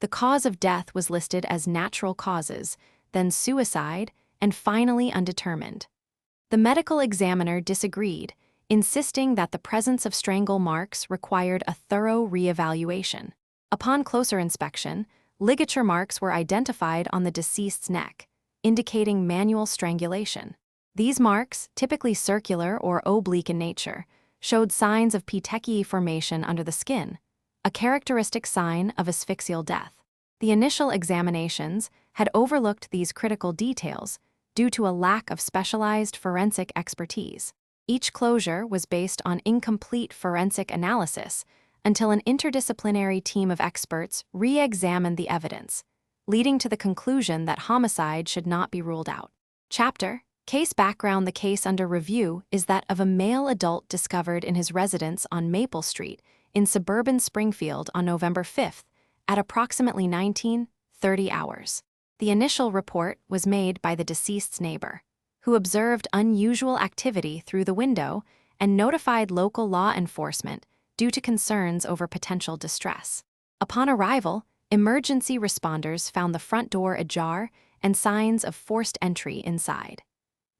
The cause of death was listed as natural causes, then suicide, and finally undetermined. The medical examiner disagreed, insisting that the presence of strangle marks required a thorough reevaluation. Upon closer inspection, ligature marks were identified on the deceased's neck, indicating manual strangulation. These marks, typically circular or oblique in nature, showed signs of petechiae formation under the skin, a characteristic sign of asphyxial death. The initial examinations had overlooked these critical details due to a lack of specialized forensic expertise. Each closure was based on incomplete forensic analysis until an interdisciplinary team of experts re-examined the evidence, leading to the conclusion that homicide should not be ruled out. Chapter: Case background. The case under review is that of a male adult discovered in his residence on Maple Street in suburban Springfield on November 5th at approximately 19:30 hours. The initial report was made by the deceased's neighbor, who observed unusual activity through the window and notified local law enforcement due to concerns over potential distress. Upon arrival, emergency responders found the front door ajar and signs of forced entry inside.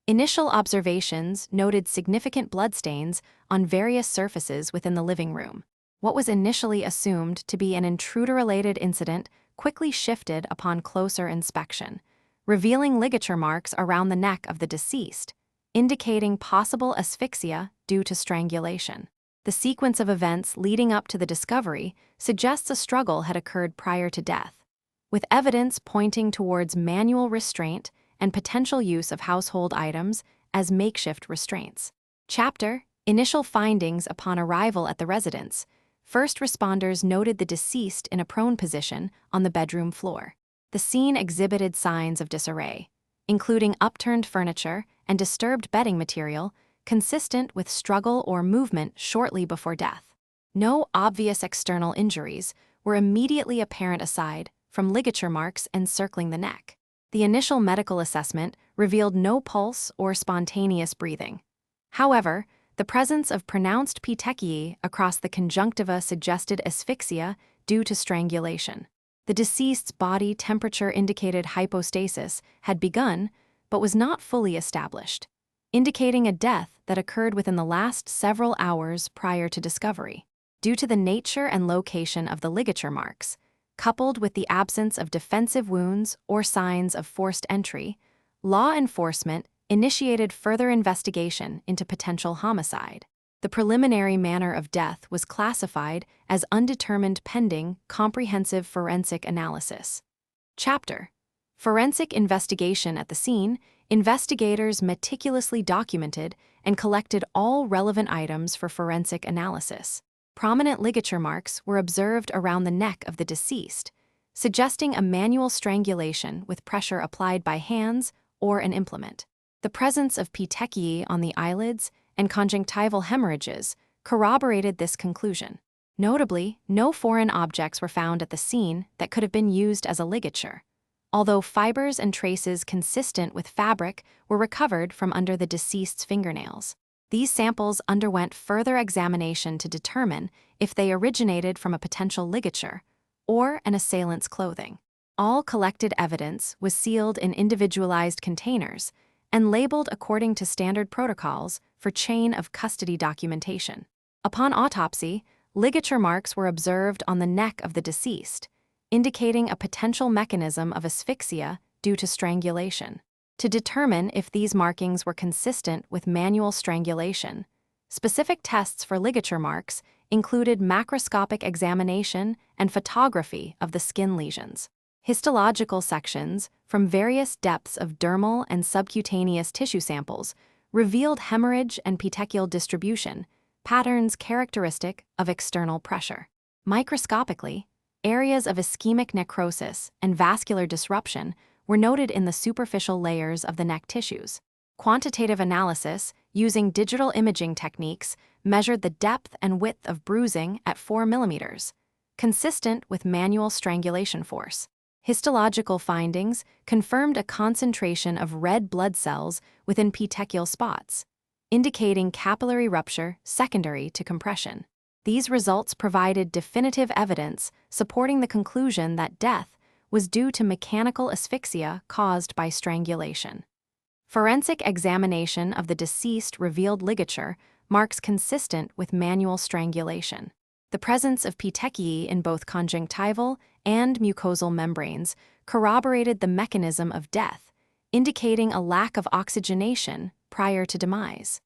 Initial observations noted significant bloodstains on various surfaces within the living room. What was initially assumed to be an intruder-related incident quickly shifted upon closer inspection, revealing ligature marks around the neck of the deceased, indicating possible asphyxia due to strangulation. The sequence of events leading up to the discovery suggests a struggle had occurred prior to death, with evidence pointing towards manual restraint and potential use of household items as makeshift restraints. Chapter: Initial findings. Upon arrival at the residence, first responders noted the deceased in a prone position on the bedroom floor. The scene exhibited signs of disarray, including upturned furniture and disturbed bedding material, consistent with struggle or movement shortly before death. No obvious external injuries were immediately apparent aside from ligature marks encircling the neck. The initial medical assessment revealed no pulse or spontaneous breathing. However, the presence of pronounced petechiae across the conjunctiva suggested asphyxia due to strangulation. The deceased's body temperature indicated hypostasis had begun, but was not fully established, indicating a death that occurred within the last several hours prior to discovery. Due to the nature and location of the ligature marks, coupled with the absence of defensive wounds or signs of forced entry, law enforcement initiated further investigation into potential homicide. The preliminary manner of death was classified as undetermined pending comprehensive forensic analysis. Chapter: Forensic investigation. At the scene, investigators meticulously documented and collected all relevant items for forensic analysis. Prominent ligature marks were observed around the neck of the deceased, suggesting a manual strangulation with pressure applied by hands or an implement. The presence of petechiae on the eyelids and conjunctival hemorrhages corroborated this conclusion. Notably, no foreign objects were found at the scene that could have been used as a ligature, although fibers and traces consistent with fabric were recovered from under the deceased's fingernails. These samples underwent further examination to determine if they originated from a potential ligature or an assailant's clothing. All collected evidence was sealed in individualized containers and labeled according to standard protocols for chain of custody documentation. Upon autopsy, ligature marks were observed on the neck of the deceased, indicating a potential mechanism of asphyxia due to strangulation. To determine if these markings were consistent with manual strangulation, specific tests for ligature marks included macroscopic examination and photography of the skin lesions. Histological sections from various depths of dermal and subcutaneous tissue samples revealed hemorrhage and petechial distribution, patterns characteristic of external pressure. Microscopically, areas of ischemic necrosis and vascular disruption were noted in the superficial layers of the neck tissues. Quantitative analysis using digital imaging techniques measured the depth and width of bruising at 4 millimeters, consistent with manual strangulation force. Histological findings confirmed a concentration of red blood cells within petechial spots, indicating capillary rupture secondary to compression. These results provided definitive evidence supporting the conclusion that death was due to mechanical asphyxia caused by strangulation. Forensic examination of the deceased revealed ligature marks consistent with manual strangulation. The presence of petechiae in both conjunctival and mucosal membranes corroborated the mechanism of death, indicating a lack of oxygenation prior to demise.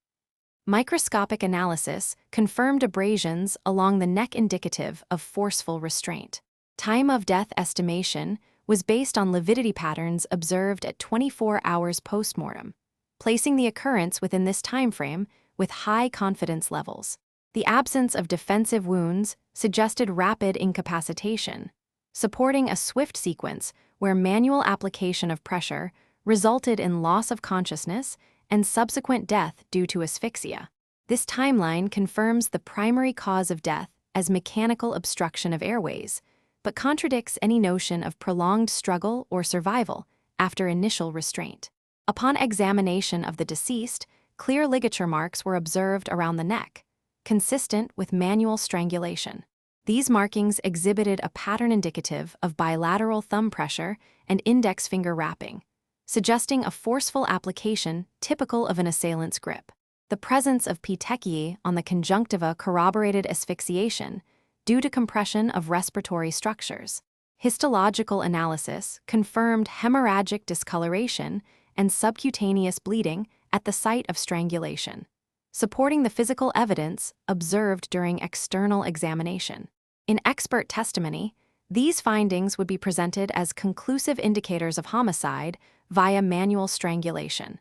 Microscopic analysis confirmed abrasions along the neck indicative of forceful restraint. Time of death estimation was based on lividity patterns observed at 24 hours postmortem, placing the occurrence within this timeframe with high confidence levels. The absence of defensive wounds suggested rapid incapacitation, supporting a swift sequence where manual application of pressure resulted in loss of consciousness and subsequent death due to asphyxia. This timeline confirms the primary cause of death as mechanical obstruction of airways, but contradicts any notion of prolonged struggle or survival after initial restraint. Upon examination of the deceased, clear ligature marks were observed around the neck, consistent with manual strangulation. These markings exhibited a pattern indicative of bilateral thumb pressure and index finger wrapping, suggesting a forceful application typical of an assailant's grip. The presence of petechiae on the conjunctiva corroborated asphyxiation due to compression of respiratory structures. Histological analysis confirmed hemorrhagic discoloration and subcutaneous bleeding at the site of strangulation, supporting the physical evidence observed during external examination. In expert testimony, these findings would be presented as conclusive indicators of homicide via manual strangulation,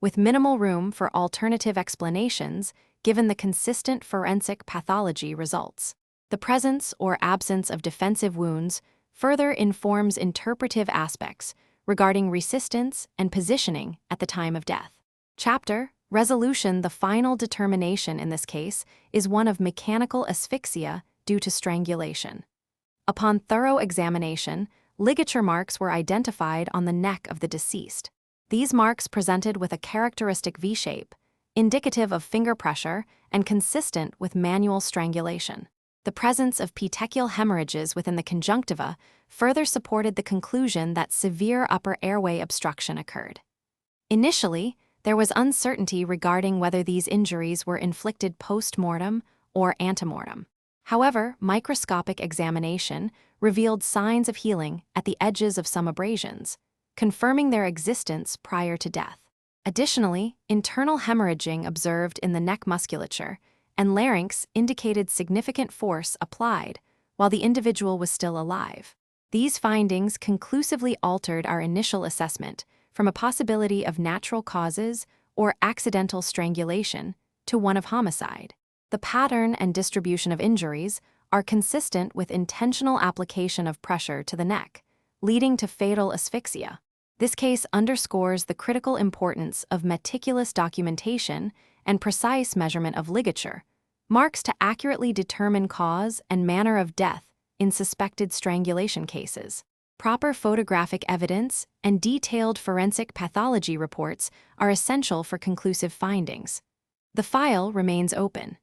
with minimal room for alternative explanations given the consistent forensic pathology results. The presence or absence of defensive wounds further informs interpretive aspects regarding resistance and positioning at the time of death. Chapter Resolution. The final determination in this case is one of mechanical asphyxia due to strangulation. Upon thorough examination, ligature marks were identified on the neck of the deceased. These marks presented with a characteristic V-shape, indicative of finger pressure and consistent with manual strangulation. The presence of petechial hemorrhages within the conjunctiva further supported the conclusion that severe upper airway obstruction occurred. Initially, there was uncertainty regarding whether these injuries were inflicted post-mortem or antemortem. However, microscopic examination revealed signs of healing at the edges of some abrasions, confirming their existence prior to death. Additionally, internal hemorrhaging observed in the neck musculature and larynx indicated significant force applied while the individual was still alive. These findings conclusively altered our initial assessment from a possibility of natural causes or accidental strangulation to one of homicide. The pattern and distribution of injuries are consistent with intentional application of pressure to the neck, leading to fatal asphyxia. This case underscores the critical importance of meticulous documentation and precise measurement of ligature marks to accurately determine cause and manner of death in suspected strangulation cases. Proper photographic evidence and detailed forensic pathology reports are essential for conclusive findings. The file remains open,